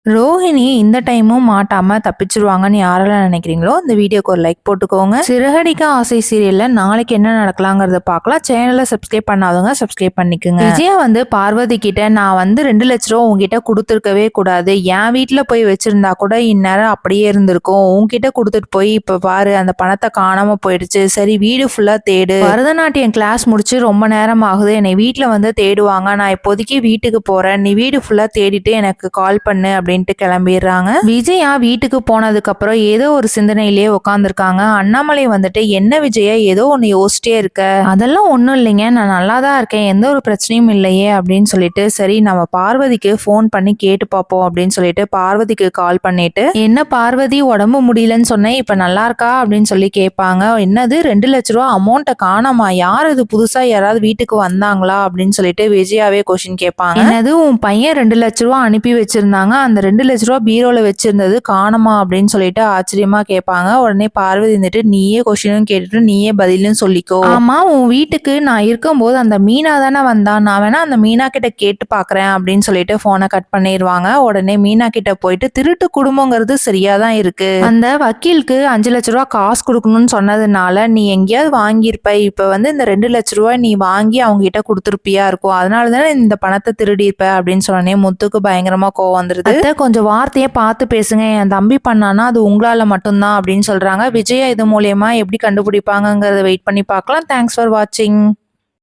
ரோஹிணி இந்த டைமும் மாட்டாம தப்பிச்சுருவாங்கன்னு யாரெல்லாம் நினைக்கிறீங்களோ இந்த வீடியோக்கு ஒரு லைக் போட்டுக்கோங்க. சிறகடிக்க ஆசை சீரியல்ல நாளைக்கு என்ன நடக்கலாங்கிறத பார்க்கலாம். சேனலை சப்ஸ்கிரைப் பண்ணாதவங்க சப்ஸ்கிரைப் பண்ணிக்கோங்க. விஜயா பார்வதி கிட்ட நான் 2,00,000 உங்ககிட்ட கொடுத்துருக்கவே கூடாது, என் வீட்டுல போய் வச்சிருந்தா கூட இந்நேரம் அப்படியே இருந்திருக்கும், உங்ககிட்ட கொடுத்துட்டு போய் இப்ப பாரு அந்த பணத்தை காணாம போயிடுச்சு, சரி வீடு ஃபுல்லா தேடு, பரதநாட்டியம் கிளாஸ் முடிச்சு ரொம்ப நேரம் ஆகுது, என்னை வீட்டுல தேடுவாங்க, நான் இப்போதைக்கு வீட்டுக்கு போறேன், நீ வீடு ஃபுல்லா தேடிட்டு எனக்கு கால் பண்ணு அப்படின்ட்டு கிளம்பிடுறாங்க. விஜயா வீட்டுக்கு போனதுக்கு அப்புறம் ஏதோ ஒரு சிந்தனையிலேயே உட்காந்துருக்காங்க. அண்ணாமலை என்ன விஜயா ஏதோ ஒன்னு யோசிச்சிட்டே இருக்க, அதெல்லாம் ஒண்ணும் இல்லைங்க, நான் நல்லா தான் இருக்கேன், எந்த ஒரு பிரச்சனையும் இல்லையே அப்படின்னு சொல்லிட்டு சரி நம்ம பார்வதிக்கு போன் பண்ணி கேட்டு பார்ப்போம் அப்படின்னு சொல்லிட்டு பார்வதிக்கு கால் பண்ணிட்டு, என்ன பார்வதி உடம்பு முடியலன்னு சொன்னேன், இப்ப நல்லா இருக்கா அப்படின்னு சொல்லி கேட்பாங்க. என்னது 2,00,000 அமௌண்ட்டை காணாமா, யார் இது புதுசா யாராவது வீட்டுக்கு வந்தாங்களா அப்படின்னு சொல்லிட்டு விஜயாவே கொஸ்டின் கேட்பாங்க. என்னது உன் பையன் 2,00,000 அனுப்பி வச்சிருந்தாங்க, அந்த 2,00,000 பீரோல வச்சிருந்தது காணுமா அப்படின்னு சொல்லிட்டு ஆச்சரியமா கேட்பாங்க. உடனே பார்வதி நீயே கொஸ்டினும் கேட்டுட்டு நீயே பதிலும் சொல்லிக்கோ. ஆமா உன் வீட்டுக்கு நான் இருக்கும்போது அந்த மீனா தானே வந்தா, நான் வேணா அந்த மீனா கிட்ட கேட்டு பாக்குறேன் அப்படின்னு சொல்லிட்டு போனை கட் பண்ணிடுவாங்க. உடனே மீனா கிட்ட போயிட்டு திருட்டு குடும்பங்கிறது சரியாதான் இருக்கு, அந்த வக்கீலுக்கு 5,00,000 காசு கொடுக்கணும்னு சொன்னதுனால நீ எங்கேயாவது வாங்கியிருப்ப, இப்ப இந்த 2,00,000 நீ வாங்கி அவங்க கிட்ட கொடுத்துருப்பியா இருக்கும், அதனாலதானே இந்த பணத்தை திருடியிருப்ப அப்படின்னு சொன்னே முத்துக்கு பயங்கரமா கோவம் வந்துருது. கொஞ்சம் வார்த்தையை பார்த்து பேசுங்க, என் தம்பி பண்ணானா அது உங்களால மட்டும்தான் அப்படின்னு சொல்றாங்க. விஜயா இது மூலியமா எப்படி கண்டுபிடிப்பாங்கங்கிறத வெயிட் பண்ணி பார்க்கலாம். தேங்க்ஸ் ஃபார் வாட்சிங்.